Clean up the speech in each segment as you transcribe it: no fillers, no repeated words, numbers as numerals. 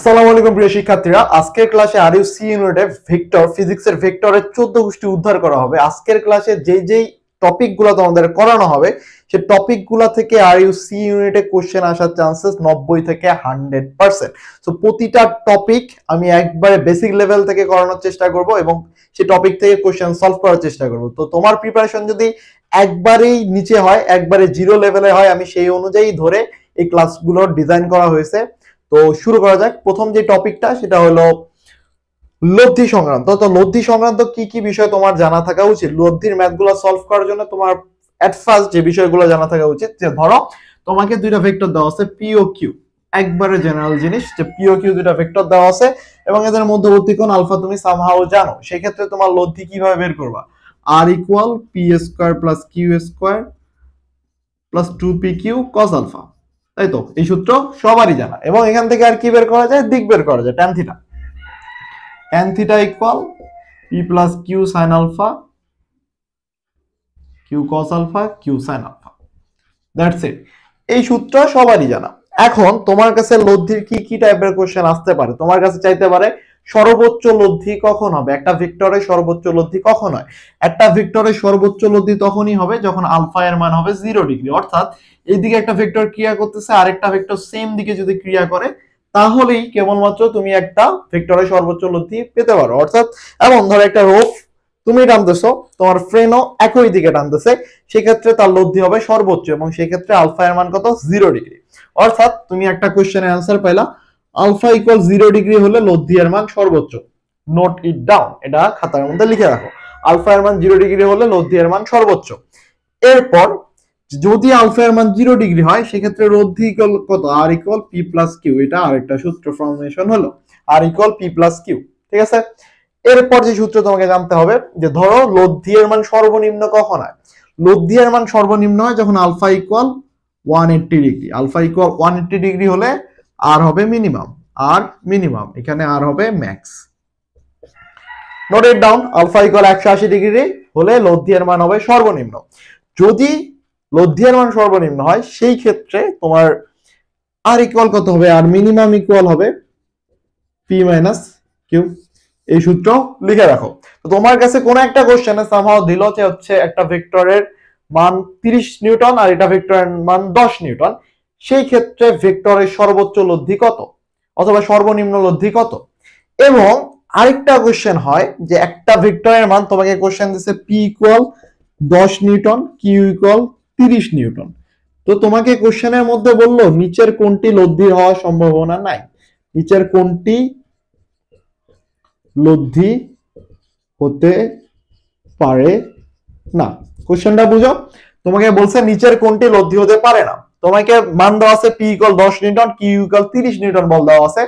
আসসালামু আলাইকুম প্রিয় শিক্ষার্থীরা, আজকের ক্লাসে আর ইউ সি ইউনিটে ভেক্টর ফিজিক্সের ভেক্টরের 14 গোষ্ঠী উদ্ধার করা হবে। আজকের ক্লাসে যেই টপিকগুলো তোমাদের করানো হবে সেই টপিকগুলো থেকে আর ইউ সি ইউনিটে কোশ্চেন আসার চান্সেস 90 থেকে 100%। সো প্রতিটা টপিক আমি একবারে বেসিক লেভেল থেকে করানোর চেষ্টা করব এবং সেই টপিক থেকে কোশ্চেন সলভ করার চেষ্টা করব। তো তোমার প্রিপারেশন যদি একবারেই নিচে হয়, একবারে জিরো লেভেলে হয়, আমি সেই অনুযায়ী ধরে এই ক্লাসগুলো ডিজাইন করা হয়েছে। তো শুরু করা যাক। প্রথম যে টপিকটা সেটা হলো লব্ধি সংক্রান্ত। তো লব্ধি সংক্রান্ত কি কি বিষয় তোমার জানা থাকা উচিত, লব্ধির ম্যাথগুলো সলভ করার জন্য তোমার এট ফার্স্ট যে বিষয়গুলো জানা থাকা উচিত, যে ধরো তোমাকে দুইটা ভেক্টর দেওয়া আছে পি ও কিউ, একবারে জেনারেল জিনিস যে পি ও কিউ দুইটা ভেক্টর দেওয়া আছে এবং এদের মধ্যবর্তী কোণ আলফা তুমি সামহাও জানো। সেই ক্ষেত্রে তোমার লব্ধি কিভাবে বের করবা? R equal P square plus Q square plus 2pq cos alpha, তাই তো? এই সূত্র সবারই জানা। এবং এখান থেকে আর কি বের করা যায়? দিক বের করা যায়, tan theta. tan theta equal p plus q sin আলফা, q cos আলফা, q sin আলফা। That's it. এই সূত্র সবারই জানা। এখন তোমার কাছে লব্ধির কি কি টাইপের কোশ্চেন আসতে পারে? তোমার কাছে চাইতে পারে সর্বোচ্চ লব্ধি কখন হবে, একটা ভেক্টরের সর্বোচ্চ লব্ধি কখন হয়? একটা ভেক্টরের সর্বোচ্চ লব্ধি তখনই হবে যখন আলফা এর মান হবে 0 ডিগ্রি। অর্থাৎ এইদিকে একটা ভেক্টর ক্রিয়া করতেছে, আরেকটা ভেক্টর সেম দিকে যদি ক্রিয়া করে তাহলেই কেবলমাত্র তুমি একটা ভেক্টরের সর্বোচ্চ লব্ধি পেতে পারো। অর্থাৎ এমন ধরো একটা রোপ তুমি টানতেছো, তোমার ফ্রেনও একই দিকে টানতেছে, সেক্ষেত্রে তার লব্ধি হবে সর্বোচ্চ এবং সেক্ষেত্রে আলফা এর মান কত? 0 ডিগ্রি। অর্থাৎ তুমি একটা কোশ্চেনের অ্যান্সার পাইলা, আলফা ইকুয়াল 0 ডিগ্রি হলে লব্ধি এর মান সর্বোচ্চ। নোট ইট ডাউন, এটা খাতার মধ্যে লিখে রাখো। আলফা এর মান 0 ডিগ্রি হলে লব্ধি এর মান সর্বোচ্চ। এরপর যদি আলফা এর মান 0 ডিগ্রি হয় সেক্ষেত্রে লব্ধি ইকুয়াল কত? আর ইকুয়াল পি প্লাস কিউ। এটা আরেকটা সূত্র ফর্মেশন হলো, আর ইকুয়াল পি প্লাস কিউ। ঠিক আছে? এরপর যে সূত্র তোমাকে জানতে হবে, যে ধরো লব্ধি এর মান সর্বনিম্ন কখন হয়? লব্ধি এর মান সর্বনিম্ন হয় যখন alpha equal 180 degree. Alpha equal 180 degree হলে আর হবে মিনিমাম, আর মিনিমাম এখানে আর হবে max. Note it down. Alpha equal 180 degree হলে লব্ধি এর মান হবে সর্বনিম্ন। যদি লব্ধি এর মান সর্বনিম্ন হয় সেই ক্ষেত্রে তোমার আর ইকুয়াল কত হবে? আর মিনিমাম ইকুয়াল হবে পি মাইনাস কিউ। এই সূত্র লিখে রাখো। তো তোমার কাছে কোন একটা কোশ্চেনে সামহাও দিল যে হচ্ছে একটা ভেক্টরের মান 30 নিউটন আর এটা ভেক্টরের মান 10 নিউটন, সেই ক্ষেত্রে ভেক্টরের সর্বোচ্চ লব্ধি কত অথবা সর্বনিম্ন লব্ধি কত? এবং আরেকটা কোশ্চেন হয় যে একটা ভেক্টরের মান তোমাকে কোশ্চেন দিছে P equal 10 newton, Q equal 30 newton. তো তোমাকে কোশ্চেনের মধ্যে বললো নিচের কোনটি লব্ধি হওয়ার সম্ভাবনা নাই, নিচের কোনটি লব্ধি হতে পারে না। কোশ্চেনটা বুঝো, তোমাকে বলছে নিচের কোনটি লব্ধি হতে পারে না। তোমাকে মান দেওয়া আছে P equal 10 newton, Q equal 30 newton বল দেওয়া আছে।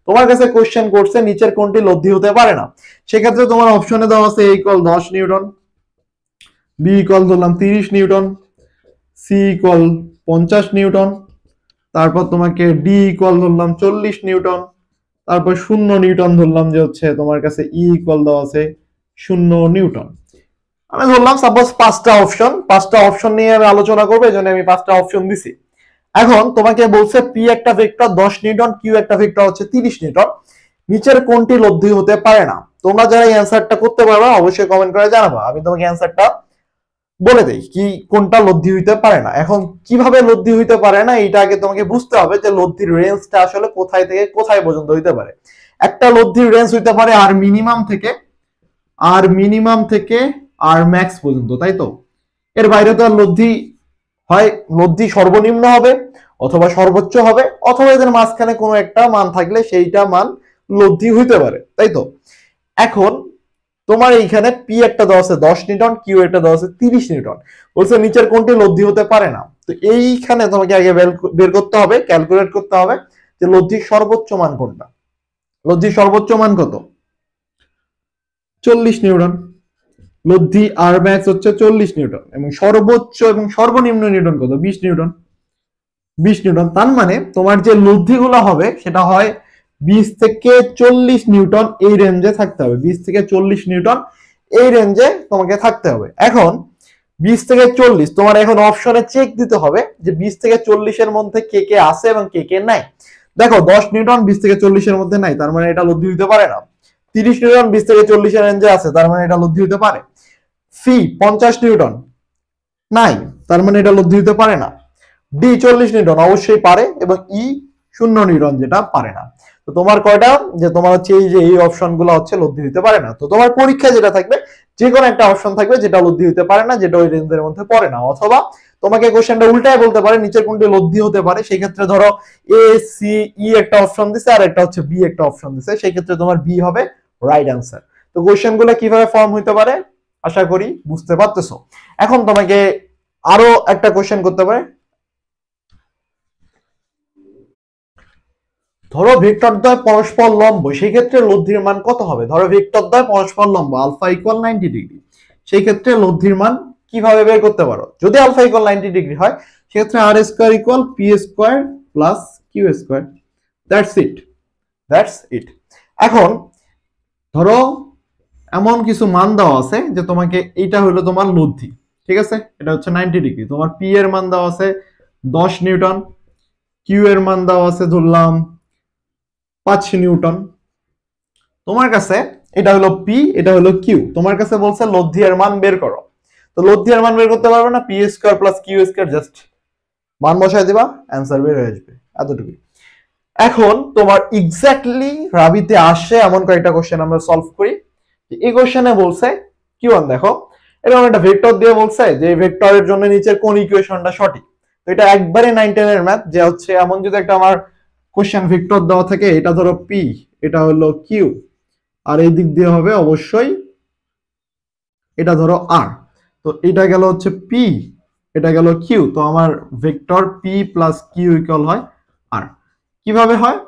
তোমার কাছে কোশ্চেন করছে নিচের কোনটি লব্ধি হতে পারে না। সেক্ষেত্রে তোমার অপশনে দেওয়া আছে এ ইকুয়াল 10 নিউটন, বি ইকুয়াল ধরলাম 30 নিউটন, সি ইকুয়াল 50 নিউটন, তারপর তোমাকে ডি ইকুয়াল ধরলাম 40 নিউটন, তারপর 0 নিউটন ধরলাম যে হচ্ছে তোমার কাছে ই ইকুয়াল দেওয়া আছে 0 নিউটন। আমি ধরলাম সাপোজ পাঁচটা অপশন নিয়ে আমি আলোচনা করবো, এই জন্য আমি 5টা অপশন দিছি। এখন তোমাকে বলছে পি একটা ভেক্টর 10 নিউটন, কিউ একটা ভেক্টর হচ্ছে 30 নিউটন, নিচের কোনটি লব্ধি হতে পারে না। তোমরা যারা এই অ্যান্সারটা করতে পারবে অবশ্যই কমেন্ট করে জানাবা, আমি তোমাকে অ্যান্সারটা বলে দেই কি কোনটা লব্ধি হইতে পারে না। এখন কিভাবে লব্ধি হইতে পারে না এটা আগে তোমাকে বুঝতে হবে যে লব্ধির রেঞ্জটা আসলে কোথায় থেকে কোথায় পর্যন্ত হইতে পারে। একটা লব্ধির রেঞ্জ হইতে পারে আর মিনিমাম থেকে আর ম্যাক্স পর্যন্ত, তাই তো? এর বাইরে তো আর লব্ধি হয়, লব্ধি সর্বনিম্ন হবে অথবা সর্বোচ্চ হবে অথবা এদের মাঝখানে কোনো একটা মান থাকলে সেইটা মান লব্ধি হইতে পারে, তাই তো? এখন তোমার এইখানে পি একটা দেওয়া আছে 10 নিউটন, কিউ একটা দেওয়া আছে 30 নিউটন, বলছে নিচের কোনটি লব্ধি হতে পারে না। তো এইখানে তোমাকে আগে বের করতে হবে, ক্যালকুলেট করতে হবে যে লব্ধির সর্বোচ্চ মান কোনটা। লব্ধির সর্বোচ্চ মান কত? 40 নিউটন। লব্ধি আর ম্যাক্স হচ্ছে 40 নিউটন এবং সর্বোচ্চ এবং সর্বনিম্ন নিউটন কত? 20 নিউটন। 20 নিউটন, তার মানে তোমার যে লব্ধিগুলো হবে সেটা হয় 20 থেকে 40 নিউটন এই রেঞ্জে থাকতে হবে। 20 থেকে 40 নিউটন এই রেঞ্জে তোমাকে থাকতে হবে। এখন 20 থেকে 40 তোমার এখন অপশনে চেক দিতে হবে যে 20 থেকে 40 এর মধ্যে কে কে আছে এবং কে কে নাই। দেখো 10 নিউটন 20 থেকে 40 এর মধ্যে নাই, তার মানে এটা লব্ধি হতে পারে না। 30 নিউটন 20 থেকে 40 এর রেঞ্জে আছে, তার মানে এটা লব্ধি হতে পারে। ফি 50 নিউটন নাই, তার মানে এটা লব্ধি হতে পারে না। ডি 40 নিউটন অবশ্যই পারে, এবং ই 0 নিউটন যেটা পারে না। তো তোমার কয়টা, যে তোমার হচ্ছে এই যে এই অপশন গুলো হচ্ছে লব্ধি হতে পারে না। তো তোমার পরীক্ষা যেটা থাকবে, যে কোনো একটা অপশন থাকবে যেটা লব্ধি হতে পারে না, যেটা ওই রেঞ্জের মধ্যে পড়ে না। অথবা তোমাকে কোশ্চেনটা উল্টায় বলতে পারে নিচের কোনটি লব্ধি হতে পারে। সেই ক্ষেত্রে ধরো এ সি ই একটা অপশন দিছে, আর একটা হচ্ছে বি একটা অপশন দিছে, সেই ক্ষেত্রে তোমার বি হবে রাইট অ্যান্সার। তো কোশ্চেন গুলো কিভাবে ফর্ম হতে পারে আশা করি বুঝতে পারতেছো। এখন তোমাকে আরো একটা কোশ্চেন করতে পারে, ধরো ভেক্টর দ্বয় পরস্পর লম্ব, সেই ক্ষেত্রে লব্ধির মান কত হবে? ধরো ভেক্টর দ্বয় পরস্পর লম্ব, আলফা ইকুয়াল 90 ডিগ্রি, সেই ক্ষেত্রে লব্ধির মান কিভাবে বের করতে পারো? যদি আলফা ইকুয়াল 90 ডিগ্রি হয়, সেক্ষেত্রে R square equal P square plus Q square. That's it, that's it. এখন ধরো এমন কিছু মান দেওয়া আছে যে তোমাকে এইটা হলো তোমার লব্ধি, ঠিক আছে? এটা হচ্ছে 90 ডিগ্রি। তোমার পি এর মান দেওয়া আছে 10 নিউটন, কিউ এর মান দেওয়া আছে ধরলাম 5 নিউটন। তোমার কাছে এটা হলো পি, এটা হলো কিউ, তোমার কাছে বলছে লব্ধি এর মান বের করো। তো লব্ধি এর মান বের করতে পারবে না, P square plus Q square, just মান বসায় দিবা, অ্যান্সার বের হয়ে আসবে, এতটুকুই। এখন তোমার এক্স্যাক্টলি রাবিতে আসে এমন কয়েকটা কোশ্চেন আমরা সলভ করি। এই কোশ্চেনে বলছে কি ওয়ান, দেখো এরকম একটা ভেক্টর দিয়ে বলছে যে ভেক্টরের জন্য নিচের কোন ইকুয়েশনটা সঠিক। তো এটা একবারে 9 10 এর ম্যাথ, যে হচ্ছে এমন যদি একটা আমার কোশ্চেন ভেক্টর দেওয়া থাকে, এটা ধরো পি, এটা হলো কিউ, আর এই দিক দিয়ে হবে অবশ্যই এটা ধরো আর। তো এটা গেল হচ্ছে পি, এটা গেল কিউ, তো আমার vector P plus Q equal হয় আর। কিভাবে হয়,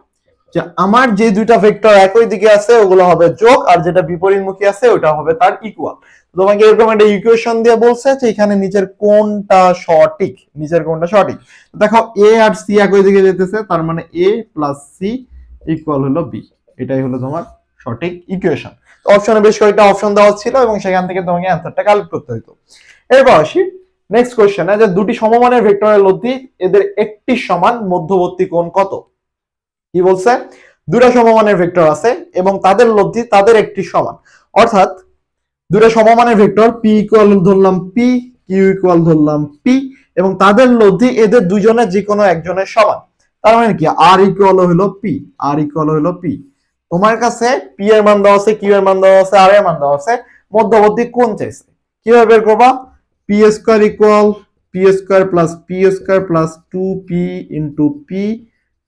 যে আমার যে দুইটা ভেক্টর একই দিকে আছে ওগুলো হবে যোগ, আর যেটা বিপরীতমুখী আছে ওটা হবে তার ইকুয়াল। তোমাকে এরকম একটা ইকুয়েশন দিয়ে বলছে যে এখানে নিচের কোনটা সঠিক, নিচের কোনটা সঠিক। দেখো এ আর সি একই দিকে যেতেছে, তার মানে এ প্লাস সি ইকুয়াল হলো বি, এটাই হলো তোমার সঠিক ইকুয়েশন। অপশনে বেশ কয়েকটা অপশন দেওয়া ছিল এবং সেখান থেকে তোমাকে অ্যান্সারটা কালেক্ট করতে হতো। এরপর আসি নেক্সট কোশ্চেনে, যে দুটি সমমানের ভেক্টরের লব্ধি, এদের একটি সমান মধ্যবর্তী কোণ কত? কি বলছে, দুটো সমমানের ভেক্টর আছে এবং তাদের লব্ধি তাদের একটি সমান, অর্থাৎ দুটো সমমানের ভেক্টর পি ইকুয়াল ধরলাম পি, কিউ ইকুয়াল ধরলাম পি, এবং তাদের লব্ধি এদের দুজনের যে কোনো একজনের সমান। তার মানে কি, আর ইকুয়াল হলো পি, আর ইকুয়াল হলো পি। তোমার কাছে পি এর মান দেওয়া আছে, কিউ এর মান দেওয়া আছে, আর এর মান দেওয়া আছে, মধ্যবর্তী কোণ চাইছে। কিভাবে বের করবা? P square equal P square plus P square plus 2p into P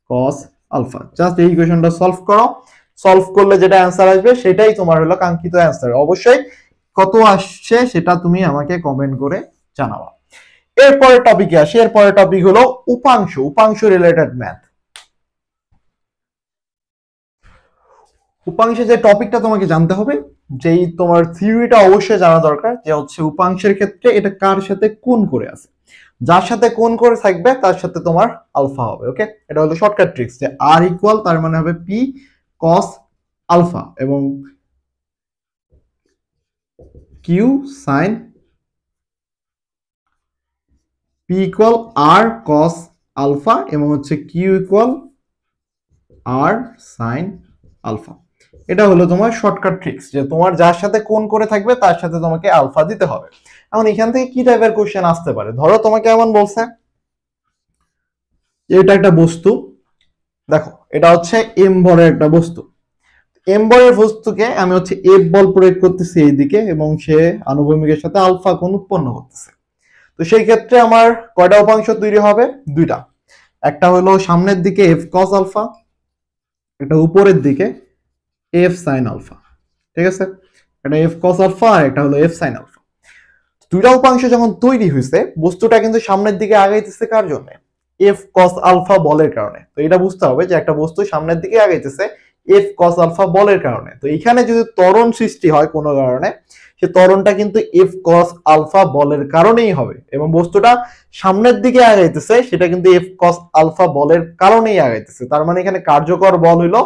cos alpha. Just এই ইকুয়েশনটা সলভ করো, সলভ করলে যেটা অ্যান্সার আসবে সেটাই তোমার হলো কাঙ্ক্ষিত অ্যান্সার। অবশ্যই কত আসছে সেটা তুমি আমাকে কমেন্ট করে জানাবা। এরপরের টপিকে আসি, এরপরের টপিক হলো উপাংশ, উপাংশ রিলেটেড ম্যাথ। উপাংশে যে টপিকটা তোমাকে জানতে হবে, যেই তোমার থিওরিটা অবশ্যই জানা দরকার, যে হচ্ছে উপাংশের ক্ষেত্রে এটা কার সাথে কোণ করে আছে, যার সাথে কোণ করে থাকবে তার সাথে তোমার আলফা হবে। ওকে, এটা হলো শর্টকাট ট্রিক্স, যে আর ইকুয়াল তার মানে হবে পি কস আলফা, এবং কিউ সাইন, পি ইকুয়াল আর কস আলফা, এবং হচ্ছে কিউ ইকুয়াল আর সাইন আলফা। এটা হলো তোমার শর্টকাট ট্রিক্স, যে তোমার যার সাথে কোণ করে থাকবে তার সাথে তোমাকে আলফা দিতে হবে। এখন এখান থেকে কি টাইপের কোশ্চেন আসতে পারে, ধরো তোমাকে এমন বলছে এটা একটা বস্তু, দেখো এটা হচ্ছে এম ভরের একটা বস্তু, এম ভরের বস্তুকে আমি হচ্ছে এফ বল প্রয়োগ করতেছি এইদিকে, এবং সে আনুভূমিকের সাথে আলফা কোণ উৎপন্ন করতেছে। তো সেই ক্ষেত্রে আমার কয়টা উপাংশ তৈরি হবে? দুইটা। একটা হলো সামনের দিকে এফ কস আলফা, একটা উপরের দিকে এফ সাইন আলফা, ঠিক আছে? এটা এফ কস আলফা আর একটা হলো এফ সাইন আলফা। দুইটা উপাংশ যখন তৈরি হয়েছে, বস্তুটা কিন্তু সামনের দিকে আগাইতেছে কার জন্য? এফ কস আলফা বলের কারণে। তো এটা বুঝতে হবে যে একটা বস্তু সামনের দিকে আগাইতেছে এফ কস আলফা বলের কারণে। তো এখানে যদি ত্বরণ সৃষ্টি হয় কোনো কারণে, সে ত্বরণটা কিন্তু এফ কস আলফা বলের কারণেই হবে, এবং বস্তুটা সামনের দিকে আগাইতেছে সেটা কিন্তু এফ কস আলফা বলের কারণেই আগাইতেছে। তার মানে এখানে কার্যকর বল হলো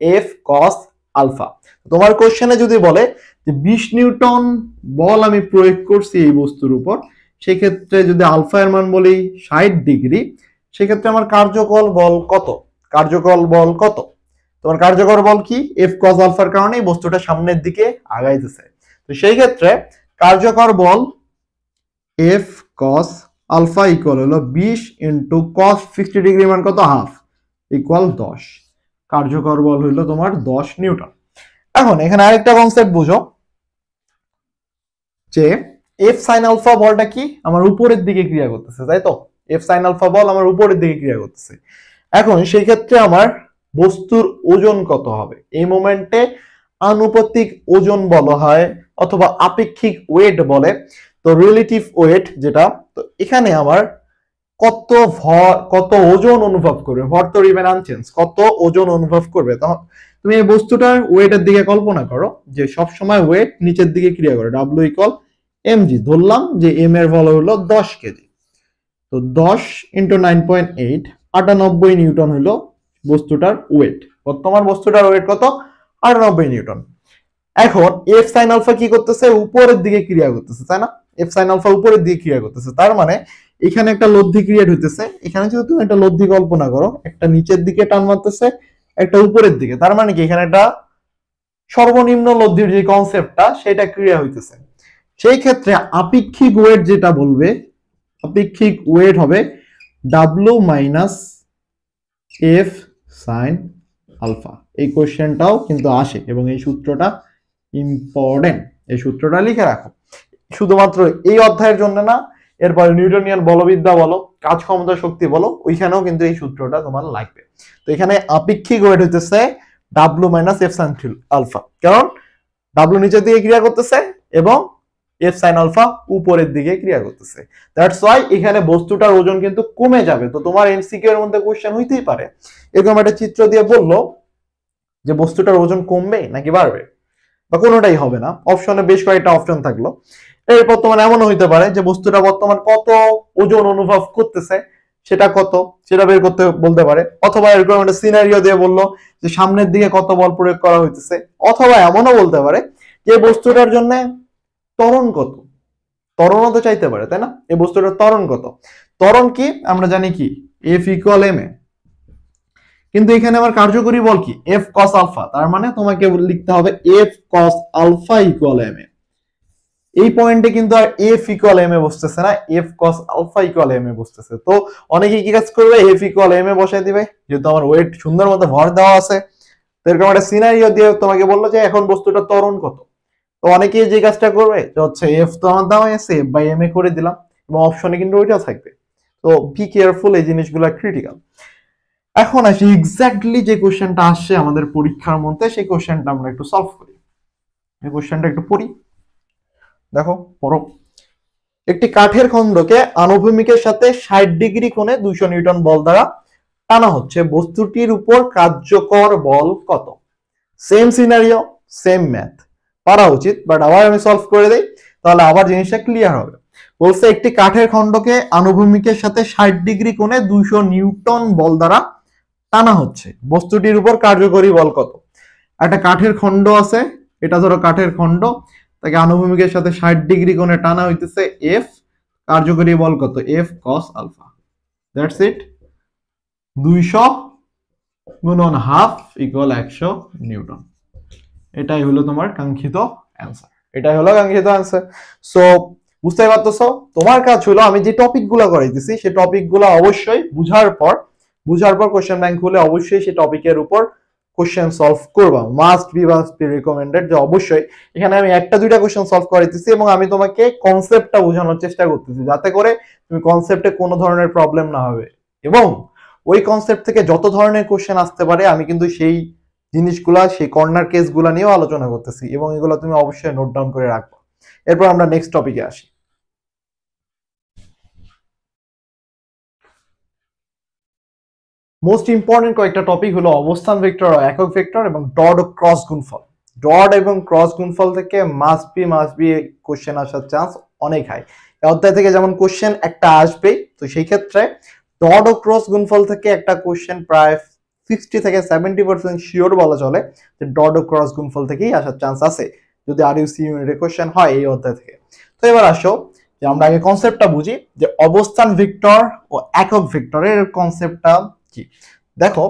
এফ কস আলফা। তোমার কোশ্চেনে যদি বলে যে 20 নিউটন বল আমি প্রয়োগ করছি এই বস্তুর উপর, সেক্ষেত্রে যদি আলফা এর মান বলি 60 ডিগ্রি, সেক্ষেত্রে আমার কার্যকর বল কত? কার্যকর বল কত? তোমার কার্যকর বল কি? এফ কস আলফার কারণে এই বস্তুটা সামনের দিকে আগাইতেছে। তো সেই ক্ষেত্রে কার্যকর বল এফ কস আলফা ইকুয়াল হলো 20 ইন্টু কস 60 ডিগ্রি মান কত? Half equal 10। কার্যকর বল হইলো তোমার 10 নিউটন। এখন এখানে আরেকটা কনসেপ্ট বুঝো যে এফ সাইন আলফা বলটা কি? আমার উপরের দিকে ক্রিয়া করতেছে, তাই তো? এফ সাইন আলফা বল আমার উপরের দিকে ক্রিয়া করতেছে। এখন সেই ক্ষেত্রে আমার বস্তুর ওজন কত হবে? এই মোমেন্টে আনুপাতিক ওজন বলা হয় অথবা আপেক্ষিক ওয়েট বলে। তো রিলেটিভ ওয়েট যেটা, তো এখানে আমার কত ওজন অনুভব করবে, ভর তো রিমেন আনচেঞ্জ, কত ওজন অনুভব করবে। তখন তুমি এই বস্তুটার ওয়েটের দিকে কল্পনা করো যে সব সময় ওয়েট নিচের দিকে ক্রিয়া করে, ডাব্লিউ ইকুয়াল এমজি। ধরলাম যে এম এর ভর হলো 10 কেজি। তো 10 ইন্টু 9.8 98 নিউটন হলো বস্তুটার ওয়েট। বর্তমান বস্তুটার ওয়েট কত? 98 নিউটন। এখন এফ সাইন আলফা কি করতেছে? উপরের দিকে ক্রিয়া করতেছে, তাই না? এফ সাইন আলফা উপরের দিকে ক্রিয়া করতেছে, তার মানে এখানে একটা লব্ধি ক্রিয়েট হইতেছে। এখানে যদি তুমি একটা লব্ধি কল্পনা করো, একটা নিচের দিকে টান মারতেছে, একটা উপরের দিকে, তার মানে কি এখানে একটা সর্বনিম্ন লব্ধির যে কনসেপ্টটা সেটা ক্রিয়া হইতেছে। সেই ক্ষেত্রে আপেক্ষিক ওয়েট যেটা বলবে, আপেক্ষিক ওয়েট হবে W minus F sine alpha. এই কোশ্চেনটাও কিন্তু আসে এবং এই সূত্রটা ইম্পর্টেন্ট, এই সূত্রটা লিখে রাখো। শুধুমাত্র এই অধ্যায়ের জন্য না, এরপর নিউটনিয়ান বলবিদ্যা বলো, কাজ ক্ষমতা শক্তি বলো, ওইখানেও কিন্তু এই সূত্রটা তোমার লাগবে। তো এখানে আপেক্ষিক ওয়েট হইতেছে W minus F sine alpha, কারণ ডাব্লিউ নিচের দিকে ক্রিয়া করতেছে এবং এফ সাইন আলফা উপরের দিকে ক্রিয়া করতেছে। দ্যাটস ওয়াই এখানে বস্তুটার ওজন কিন্তু কমে যাবে। তো তোমার এমসিকিউ এর মধ্যে কোশ্চেন হইতেই পারে, এরকম একটা চিত্র দিয়ে বললো যে বস্তুটার ওজন কমবে নাকি বাড়বে, বা কোনোটাই হবে না। অপশনে বেশ কয়েকটা অপশন থাকলো। এরপর তোমার এমনও হইতে পারে যে বস্তুটা বর্তমান কত ওজন অনুভব করতেছে, সেটা কত, সেটা বের করতে বলতে পারে। অথবা এরকম একটা সিনারিও দিয়ে বললো যে সামনের দিকে কত বল প্রয়োগ করা হইতেছে। অথবা এমনও বলতে পারে যে বস্তুটার জন্য ত্বরণ কত, ত্বরণও তো চাইতে পারে, তাই না? এই বস্তুটার ত্বরণ কত? ত্বরণ কি আমরা জানি কি, এফ ইকুয়াল এম এ। কিন্তু এখানে আমার কার্যকরী বল কি? F cos alpha. তার মানে তোমাকে লিখতে হবে F cos alpha equal M A. এই পয়েন্টে কিন্তু আর এফ ইকুয়াল এম এ বসতেছে না, F cos alpha equal M A বসতেছে। তো অনেকে কি কাজ করবে? এফ ইকুয়াল এম এ বসাই দিবে, যেহেতু আমার ওয়েট সুন্দর মতো ভর দেওয়া আছে। তো এরকম একটা সিনারিও দিয়ে তোমাকে বললো যে এখন বস্তুটা ত্বরণ কত। তো অনেকেই যে কাজটা করবে যে হচ্ছে এফ তো আমার দেওয়া আছে, এফ বাই এম এ করে দিলাম, এবং অপশনে কিন্তু ওইটাও থাকবে। তো বি কেয়ারফুল, এই জিনিসগুলো ক্রিটিক্যাল। এখন আসি এক্স্যাক্টলি যে কোশ্চেনটা আসছে আমাদের পরীক্ষার মধ্যে, সেই কোশ্চেনটা আমরা একটু সলভ করি। এই কোশ্চেনটা একটু পড়ি, দেখো পড়ো। একটি কাঠের খণ্ডকে আনুভূমিকের সাথে 60 ডিগ্রি কোণে 200 নিউটন বল দ্বারা টানা হচ্ছে, বস্তুটির উপর কার্যকর বল কত? সেম সিনারিও, সেম ম্যাথ, পারা উচিত, বাট আবার আমি সলভ করে দেই, তাহলে আবার জিনিসটা ক্লিয়ার হবে। বলছে একটি কাঠের খণ্ডকে আনুভূমিকের সাথে 60 ডিগ্রি কোণে 200 নিউটন বল দ্বারা টানা হচ্ছে, বস্তুটির উপর কার্যকরী বল কত? একটা কাঠের খণ্ড আছে, এটা ধরো কাঠের খণ্ড, তাকে আনুভূমিকের সাথে 60 ডিগ্রি কোণে টানা হইতেছে এফ, কার্যকরী বল কত? F cos alpha. That's it. 200 গুণন হাফ ইকুয়াল 100 নিউটন। এটাই হলো তোমার কাঙ্ক্ষিত অ্যান্সার, এটাই হলো কাঙ্ক্ষিত অ্যান্সার। সো বুঝতে পারতেছো, তোমার কাজ হলো আমি যে টপিকগুলো করাইতেছি সেই টপিকগুলো অবশ্যই বুঝার পর কোশ্চেন ব্যাংক খুলে অবশ্যই সেই টপিকের উপর কোশ্চেন সলভ করবা। মাস্ট বি রিকমেন্ডেড যে অবশ্যই এখানে আমি একটা দুইটা কোশ্চেন সলভ করাইতেছি এবং আমি তোমাকে কনসেপ্টটা বোঝানোর চেষ্টা করতেছি, যাতে করে তুমি কনসেপ্টে কোনো ধরনের প্রবলেম না হবে, এবং ওই কনসেপ্ট থেকে যত ধরনের কোশ্চেন আসতে পারে আমি কিন্তু সেই জিনিসগুলা, সেই কর্নার কেসগুলা নিয়েও আলোচনা করতেছি, এবং এগুলো তুমি অবশ্যই নোট ডাউন করে রাখবো। এরপর আমরা নেক্সট টপিকে আসি। মোস্ট ইম্পর্টেন্ট কয়েকটা টপিক হলো অবস্থান ভেক্টর, একক ভেক্টর এবং ডট ও ক্রস গুণফল। ডট এবং ক্রস গুণফল থেকে মাস্ট বি কোশ্চেন আসার চান্স অনেক হাই। অধ্যায় থেকে যেমন কোশ্চেন একটা আসবেই, তো সেই ক্ষেত্রে ডট ও ক্রস গুণফল থেকে একটা কোশ্চেন প্রায় 60 থেকে 70% শিওর বলা চলে যে ডট ও ক্রস গুণফল থেকেই আসার চান্স আছে, যদি আরইউসি ইউনিটের কোশ্চেন হয় এই অধ্যায় থেকে। তো এবার আসো যে আমরা আগে কনসেপ্টটা বুঝি যে অবস্থান ভেক্টর ও একক ভেক্টরের কনসেপ্টটা কি। দেখো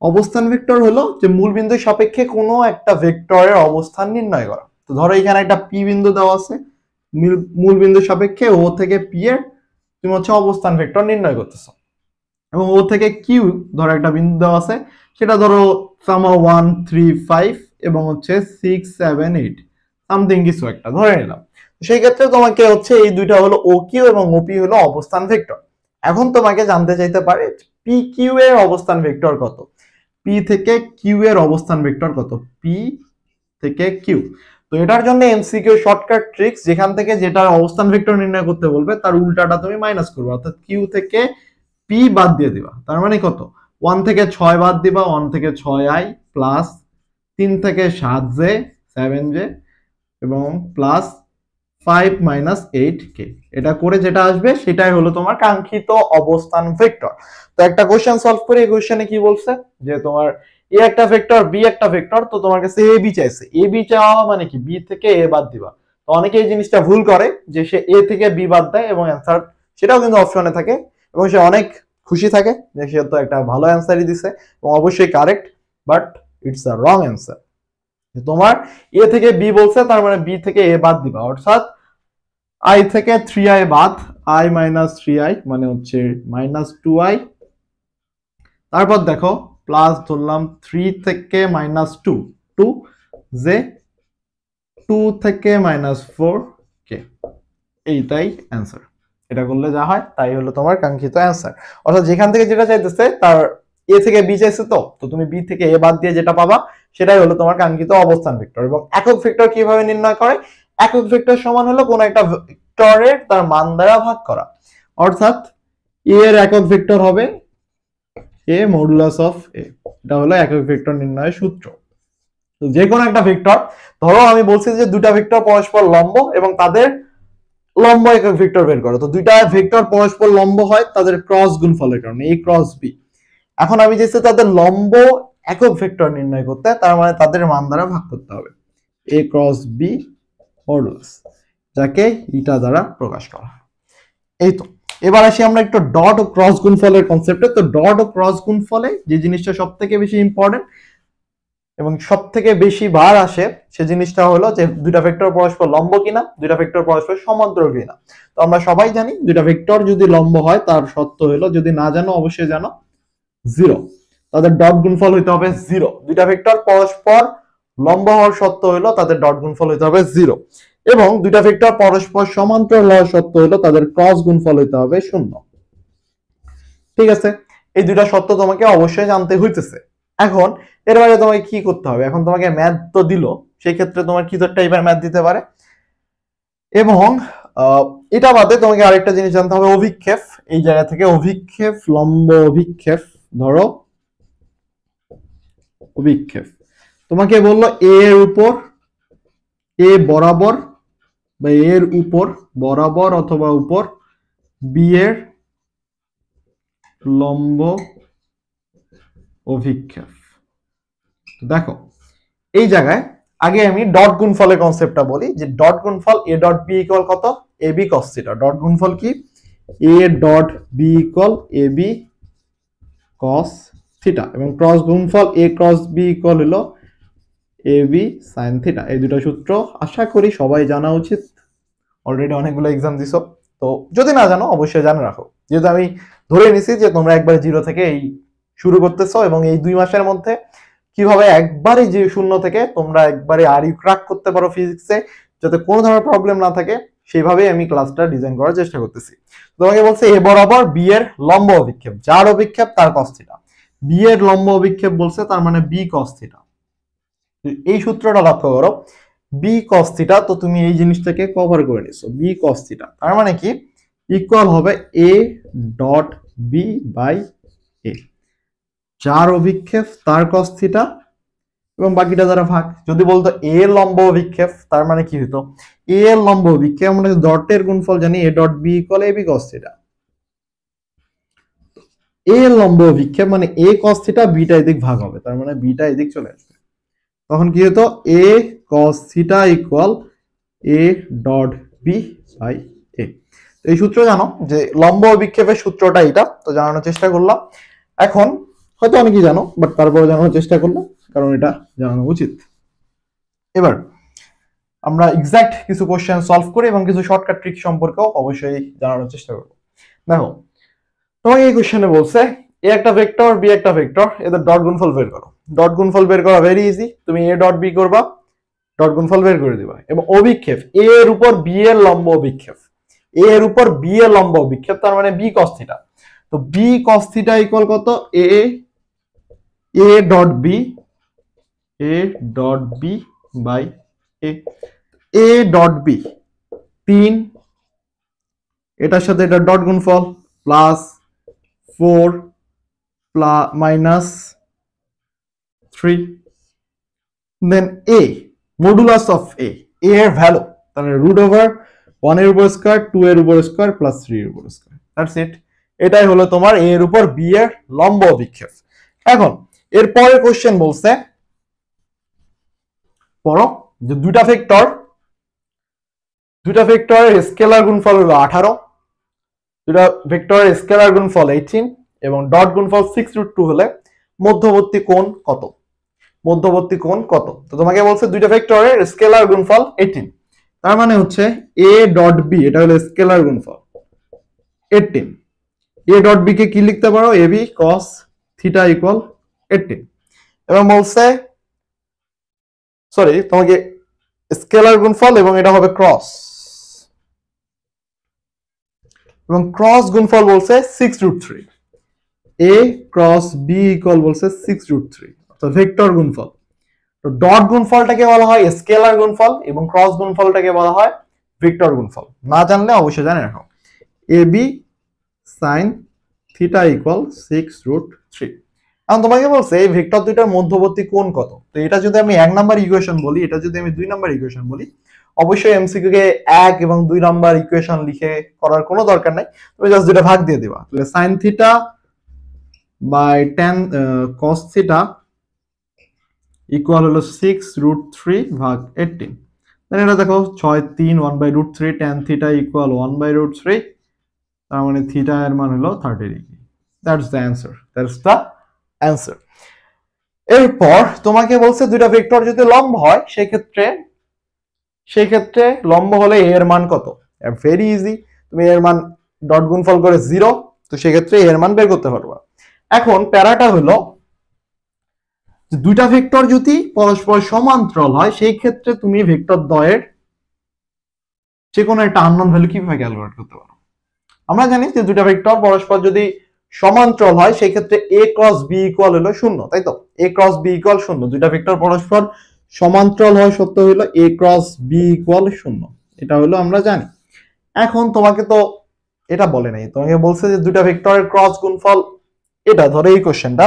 অবস্থান ভেক্টর হলো যে মূল বিন্দুর সাপেক্ষে কোনো একটা ভেক্টরের অবস্থান নির্ণয় করা। তো ধরো এখানে একটা পি বিন্দু দেওয়া আছে, মূল বিন্দুর সাপেক্ষে ও থেকে পি এর তুমি হচ্ছে অবস্থান ভেক্টর নির্ণয় করতেছো, এবং ও থেকে কিউ ধরো একটা বিন্দু দেওয়া আছে, সেটা ধরো সামা 1 3 5 এবং হচ্ছে 6 7 8 সামথিং কিছু একটা ধরে নিলাম। সেই ক্ষেত্রে তোমাকে হচ্ছে এই দুইটা হলো ও কিউ এবং ওপি হলো অবস্থান ভেক্টর। এখন তোমাকে জানতে চাইতে পারে পি কিউ এর অবস্থান ভেক্টর কত, পি থেকে কিউ এর অবস্থান ভেক্টর কত, পি থেকে কিউ। তো এটার জন্য এমসিকিউ শর্টকাট ট্রিক্স, যেখান থেকে যেটার অবস্থান ভেক্টর নির্ণয় করতে বলবে তার উল্টাটা তুমি মাইনাস করবে, অর্থাৎ কিউ থেকে পি বাদ দিয়ে দিবা। তার মানে কত, 1 থেকে 6 বাদ দিবা, 1 থেকে 6i প্লাস 3 থেকে 7j 7j এবং প্লাস 5 মাইনাস 8k। এটা করে যেটা আসবে সেটাই হলো তোমার কাঙ্ক্ষিত অবস্থান ভেক্টর। তো একটা কোশ্চেন সলভ করে এই কোশ্চেনে কি বলছে যে তোমার এ একটা ভেক্টর বি একটা ভেক্টর, তো তোমার কাছে এ বি চাইছে। এ বি চাওয়া মানে কি বি থেকে এ বাদ দিবা। তো অনেকে এই জিনিসটা ভুল করে যে সে এ থেকে বি বাদ দেয় এবং অ্যান্সার সেটাও কিন্তু অপশনে থাকে এবং সে অনেক খুশি থাকে যে সে তো একটা ভালো অ্যান্সারই দিছে এবং অবশ্যই correct, but it's a wrong answer. তোমার এ থেকে বি বলছে, তার মানে বি থেকে এ বাদ দিবা, অর্থাৎ আই থেকে 3i বাদ, i মাইনাস 3i মানে হচ্ছে মাইনাস 2i। তারপর দেখো প্লাস ধরলাম 3 থেকে মাইনাস 2 2 যে 2 থেকে মাইনাস 4k। এইটাই অ্যান্সার। এটা করলে যা হয় তাই হলো তোমার কাঙ্ক্ষিত অ্যান্সার। অর্থাৎ যেখান থেকে যেটা চাইতেছে তার এ থেকে বি চাইছে, তো তুমি বি থেকে এ বাদ দিয়ে যেটা পাবা সেটাই হলো তোমার কাঙ্ক্ষিত অবস্থান ভেক্টর। এবং একক ভেক্টর কিভাবে নির্ণয় করে, একক ভেক্টর সমান হলো কোন একটা ভেক্টরের তার মান দ্বারা ভাগ করা, অর্থাৎ এ এর একক ভেক্টর হবে এ মডুলাস অফ এ। এটা হলো একক ভেক্টর নির্ণয়ের সূত্র। তো যে কোনো একটা ভেক্টর, ধরো আমি বলছি যে দুটা ভেক্টর পরস্পর লম্ব এবং তাদের লম্ব একক ভেক্টর বের করো। তো দুইটা ভেক্টর পরস্পর লম্ব হয় তাদের ক্রস গুণফলের কারণে, এ ক্রস বি। এখন আমি চাইছি তাদের লম্ব একক ভেক্টর নির্ণয় করতে, তার মানে তাদের মান দ্বারা ভাগ করতে হবে, এ ক্রস বি মডুলাস, যাকে ইটা দ্বারা প্রকাশ করা হয়। এই তো এবার আসি আমরা একটু ডট ও ক্রস গুণফলের কনসেপ্টে। তো ডট ও ক্রস গুণফলে যে জিনিসটা সব থেকে বেশি ইম্পর্টেন্ট এবং সব থেকে বেশি বার আসে সে জিনিসটা হলো যে দুইটা ভেক্টর পরস্পর লম্ব কিনা, দুইটা ভেক্টর পরস্পর সমান্তরাল কিনা। তো আমরা সবাই জানি দুইটা ভেক্টর যদি লম্ব হয় তার শর্ত হলো, যদি না জানো অবশ্যই জানো, 0। তাদের ডট গুণফল হইতে হবে 0। দুইটা ভেক্টর পরস্পর লম্ব হওয়ার শর্ত হলো তাদের ডট গুণফল হইতে হবে 0, এবং দুইটা ভেক্টর পরস্পর সমান্তরাল হওয়ার শর্ত হলো তাদের ক্রস গুণফল হইতে হবে 0। ঠিক আছে, এই দুইটা শর্ত তোমাকে অবশ্যই জানতে হইতেছে। এখন এর বাইরে তোমাকে কি করতে হবে, এখন তোমাকে ম্যাথ তো দিল, সেই ক্ষেত্রে তোমার কি টাইপের ম্যাথ দিতে পারে। এবং এটা বাদে তোমাকে আরেকটা জিনিস জানতে হবে, অভিক্ষেপ। এই জায়গা থেকে অভিক্ষেপ, লম্ব অভিক্ষেপ, ধরো অভিক্ষেপ তোমাকে বললো এ এর উপর, এ বরাবর বা এর উপর বরাবর অথবা উপর বি এর লম্ব অভিক্ষেপ। দেখো এই জায়গায় আগে আমি ডট গুণফলের কনসেপ্টটা বলি, যে ডট গুণফল এ ডট বি ইকুয়াল কত, A B cos theta. Dot গুণফল কি, A dot B equal A B cos theta, এবং ক্রস গুণফল এ ক্রস বি ইকুয়াল হলো এ বি সাইন থিটা। এই দুটো সূত্র আশা করি সবাই জানা উচিত, অলরেডি অনেকগুলো এক্সাম দিছো। তো যদি না জানো অবশ্যই জানা রাখো, যেহেতু আমি ধরে নিছি যে তোমরা একবারে 0 থেকে এই শুরু করতেছো এবং এই 2 মাসের মধ্যে কিভাবে একবারে যে 0 থেকে তোমরা একবারে আরই ক্র্যাক করতে পারো ফিজিক্সে, যাতে কোনো ধরনের প্রবলেম না থাকে, সেইভাবেই আমি ক্লাসটা ডিজাইন করার চেষ্টা করতেছি। তোমাকে বলছে এ বরাবর বি এর লম্ব অভিক্ষেপ, যার অভিক্ষেপ তার cos থিটা। বি এর লম্ব অভিক্ষেপ বলছে, তার মানে বি cos থিটা। এই সূত্রটা লক্ষ্য করো, বি cos থিটা, তো তুমি এই জিনিসটাকে কভার করে নিছো, বি cos থিটা তার মানে কি ইকুয়াল হবে এ ডট বি বাই এ, যার অভিক্ষেপ তার cos থিটা এবং বাকিটা দ্বারা ভাগ। যদি বলতো এ লম্ব অভিক্ষেপ, তার মানে কি হতো, এ এর লম্ব অভিক্ষেপ আমরা ডটের গুণফল জানি, A dot B equal A B cos theta. A এর লম্ব অভিক্ষেপ মানে এ cos থিটা, বিটা এদিক ভাগ হবে, তার মানে বিটা এদিক চলে আসবে। তখন কি হতো, A cos theta equal A dot B by A. এই সূত্র জানো যে লম্ব অভিক্ষেপের সূত্রটা এটা, তো জানানোর চেষ্টা করলাম। এখন হয়তো অনেকেই জানো, বাট তারপরে জানানোর চেষ্টা করলাম কারণ এটা জানানো উচিত। এবার আমরা এক্সাক্ট কিছু কোশ্চেন সলভ করি এবং কিছু শর্টকাট ট্রিক সম্পর্কেও অবশ্যই জানানোর চেষ্টা করব। দেখো, তোমাকে এই কোশ্চেনে বলছে এ একটা ভেক্টর, বি একটা ভেক্টর, এদের ডট গুণফল বের করো। ডট গুণফল বের করা ভেরি ইজি, তুমি এ ডট বি করবা, ডট গুণফল বের করে দিবা। এবং অভিক্ষেপ এ এর উপর বি এর লম্ব অভিক্ষেপ, এ এর উপর বি এর লম্ব অভিক্ষেপ, তার মানে বি কস থিটা। তো বি কস থিটা ইকুয়াল কত? A dot B, A dot B by A dot B 3, এটার সাথে এটা ডট গুণফল plus 4 minus 3, then A modulus of A এর ভ্যালু, তাহলে রুট ওভার 1 এর উপর স্কয়ার, 2 এর উপর স্কয়ার প্লাস 3 এর উপর স্কয়ার। দ্যাটস ইট। এটাই হলো তোমার এ এর উপর বি এর লম্ব অভিক্ষেপ। এখন এর পরের কোশ্চেন বলছে, পড়ো যে দুইটা ভেক্টরের স্কেলার গুণফল হলো 18, দুইটা ভেক্টরের স্কেলার গুণফল 18 এবং ডট গুণফল 6√2 হলে মধ্যবর্তী কোণ কত? মধ্যবর্তী কোণ কত? তো তোমাকে বলছে দুইটা ভেক্টরের স্কেলার গুণফল 18, তার মানে হচ্ছে এ ডট বি, এটা হলো স্কেলার গুণফল 18। এ ডট বি কে কি লিখতে পারো? এ বি কস থিটা ইকুয়াল 18। এবং বলছে, সরি, তোমাকে স্কেলার গুণফল এবং এটা হবে ক্রস, এবং ক্রস গুণফল বলছে 6√3, এ ক্রস বি ইকুয়াল বলছে 6√3, অর্থাৎ ভেক্টর গুণফল। তো ডট গুণফলটাকে বলা হয় স্কেলার গুণফল এবং ক্রস গুণফলটাকে বলা হয় ভেক্টর গুণফল। না জানলে অবশ্যই জানে রাখো। A B sine theta equal 6√3। এখন তোমাকে বলছে এই ভেক্টর দুইটার মধ্যবর্তী কোণ কত? তো এটা যদি আমি 1 নাম্বার ইকুয়েশন বলি, এটা যদি আমি 2 নাম্বার ইকুয়েশন বলি, অবশ্যই এমসিকিউ কে 1 এবং 2 নাম্বার ইকুয়েশন লিখে করার কোনো দরকার নাই, তুমি জাস্ট দুটো ভাগ দিয়ে দিবা। তাহলে sin theta by tan cos theta equal হলো 6√3 ভাগ 18। দেন এটা দেখো 6 3 1/√3, tan থিটা ইকুয়াল 1/√3, তার মানে থিটা এর মান হলো 30 degree. That's the answer, that's the answer. এরপর তোমাকে বলছে দুইটা ভেক্টর যদি লম্ব হয় সেক্ষেত্রে লম্ব হলে এ এর মান কত? ভেরি ইজি, তুমি এর মান ডট গুণফল করে 0, তো সেক্ষেত্রে এর মান বের করতে পারবা। এখন প্যারাটা হলো যে দুইটা ভেক্টর যদি পরস্পর সমান্তরাল হয় সেই ক্ষেত্রে তুমি ভেক্টর দ্বয়ের যে কোনো একটা আননোন ভ্যালু কিভাবে ক্যালকুলেট করতে পারো? আমরা জানি যে দুইটা ভেক্টর পরস্পর যদি সমান্তরাল হয় সেই ক্ষেত্রে a ক্রস b ইকুয়াল হলো 0, তাই তো? a ক্রস b ইকুয়াল 0, দুইটা ভেক্টর পরস্পর সমান্তরাল হয় সত্য হলো a ক্রস b ইকুয়াল 0, এটা হলো আমরা জানি। এখন তোমাকে তো এটা বলে নাই, তোমাকে বলছে যে দুইটা ভেক্টরের ক্রস গুণফল, এটা ধরো এই কোশ্চেনটা,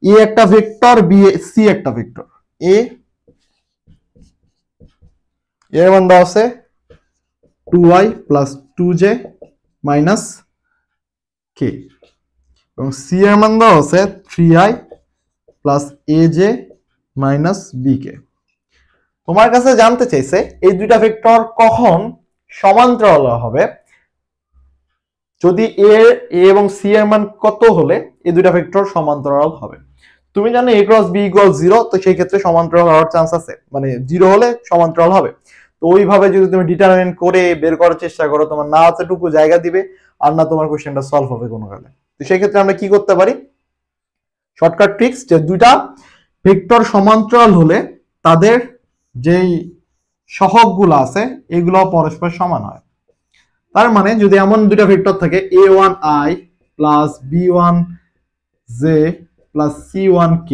এ একটা ভেক্টর, বি সি একটা ভেক্টর, এর মান দেওয়া আছে 2i plus 2j minus k, এবং সি এর মান দেওয়া আছে 3i plus aj minus bk। তোমার কাছে জানতে চাইছে এই দুইটা ভেক্টর কখন সমান্তরাল হবে, যদি এ এবং সি এর মান কত হলে এই দুইটা ভেক্টর সমান্তরাল হবে। তুমি জানো a ক্রস b ইকুয়াল 0, তো সেই ক্ষেত্রে সমান্তরাল হওয়ার চান্স আছে, মানে 0 হলে সমান্তরাল হবে। তো ওইভাবে যদি তুমি ডিটারমিন করে বের করার চেষ্টা করো, তোমার না এতটুকু জায়গা দিবে আর না তোমার কোশ্চেনটা সলভ হবে কোনো কালে। তো সেই ক্ষেত্রে আমরা কি করতে পারি? শর্টকাট ট্রিক্স, যে দুইটা ভেক্টর সমান্তরাল হলে তাদের যেই সহগগুলো আছে এগুলো পরস্পর সমান হয়। তার মানে যদি এমন দুইটা ভেক্টর থাকে a1i plus b1j plus c1k,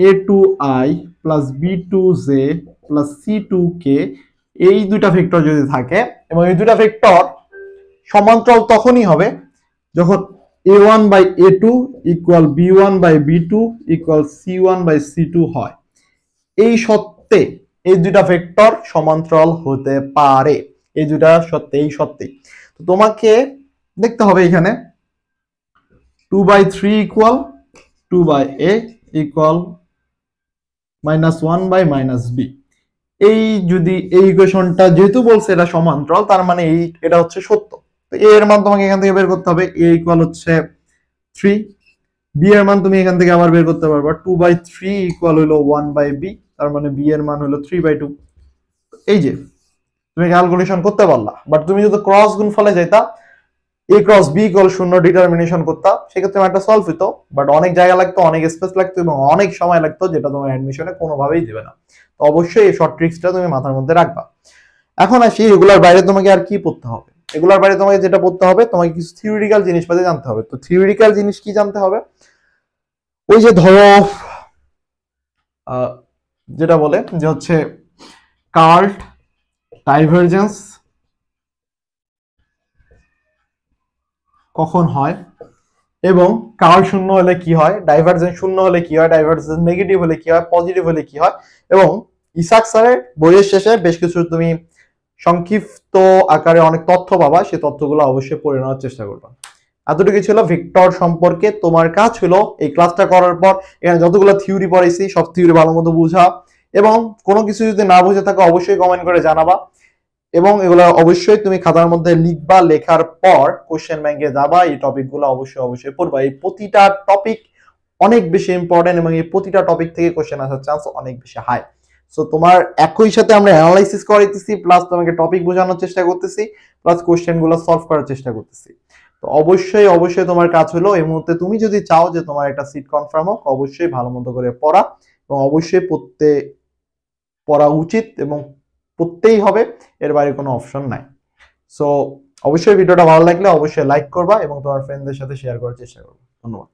a2i plus b2j plus c2k, এই দুইটা ভেক্টর যদি থাকে এবং এই দুইটা ভেক্টর সমান্তরাল তখনই হবে যখন a1 by a2 equal b1 by b2 equal c1 by c2 হয়। এই সত্ত্বে এই দুইটা ভেক্টর সমান্তরাল হতে পারে, এই দুইটা সত্ত্বে, এই সত্ত্বেই। তো তোমাকে দেখতে হবে এখানে 2/3 equal 2/a equal -1 by -b। এই যদি এই ইকুয়েশনটা যেহেতু বলছে এটা সমান্তরাল, তার মানে এটা হচ্ছে সত্য। তো a এর মান তোমাকে এখান থেকে বের করতে হবে। a ইকুয়াল হচ্ছে 3, বি এর মান তুমি এখান থেকে আবার বের করতে পারবা 2/3 ইকুয়াল হলো 1/b, তার মানে বি এর মান হলো 3/2। এই যে তুমি ক্যালকুলেশন করতে পারলা, বাট তুমি যদি ক্রস গুণফলে যাইতা এ ক্রস বি ইকুয়াল 0 ডিটারমিনেশন করতা, সেক্ষেত্রে একটা সলভ হতো, বাট অনেক জায়গা লাগতো, অনেক স্পেস লাগতো এবং অনেক সময় লাগতো, যেটা তোমার অ্যাডমিশনে কোনোভাবেই দিবে না। তো অবশ্যই এই শর্ট ট্রিক্সটা তুমি মাথার মধ্যে রাখবা। এখন আসি এগুলার বাইরে তোমাকে আর কি পড়তে হবে। এগুলার বাইরে তোমাকে যেটা পড়তে হবে, তোমাকে কিছু থিওরিটিক্যাল জিনিসপাতি জানতে হবে। তো থিওরিটিক্যাল জিনিস কি জানতে হবে, ওই যে ধরো যেটা বলে যে হচ্ছে কার্ল ডাইভারজেন্স কখন হয়, এবং কার্ল শূন্য হলে কি হয়, ডাইভারজেন্স শূন্য হলে কি হয়, ডাইভারজেন্স নেগেটিভ হলে কি হয়, পজিটিভ হলে কি হয়। এবং ইসাক স্যারের বইয়ের শেষে বেশ কিছু তুমি সংক্ষিপ্ত আকারে অনেক তথ্য পাবা, সেই তথ্যগুলো অবশ্যই পড়ে নেওয়ার চেষ্টা করবা। এতটুকু ছিল ভেক্টর সম্পর্কে। তোমার কাজ হলো এই ক্লাসটা করার পর এখানে যতগুলো থিওরি পড়াইছি সব থিওরি ভালো মতো বুঝা, এবং কোনো কিছু যদি না বুঝে থাকো অবশ্যই কমেন্ট করে জানাবা, এবং এগুলো অবশ্যই তুমি খাতার মধ্যে লিখবা। লেখার পর কোশ্চেন ব্যাংকে যাবা, এই টপিকগুলো অবশ্যই পড়বা। এই প্রতিটা টপিক অনেক বেশি ইম্পর্টেন্ট এবং এই প্রতিটা টপিক থেকে কোশ্চেন আসার চান্স অনেক বেশি হাই। সো তোমার একই সাথে আমরা অ্যানালাইসিস করাইতেছি, প্লাস তোমাকে টপিক বোঝানোর চেষ্টা করতেছি, প্লাস কোশ্চেন গুলো সলভ করার চেষ্টা করতেছি। তো অবশ্যই তোমার কাজ হলো এই মুহূর্তে, তুমি যদি চাও যে তোমার একটা সিট কনফার্ম হোক, অবশ্যই ভালো মতো করে পড়া, এবং অবশ্যই পড়া উচিত এবং পড়তেই হবে, এর বাইরে কোনো অপশন নাই। সো অবশ্যই ভিডিওটা ভালো লাগলে অবশ্যই লাইক করবা এবং তোমার ফ্রেন্ডদের সাথে শেয়ার করার চেষ্টা করবা। ধন্যবাদ।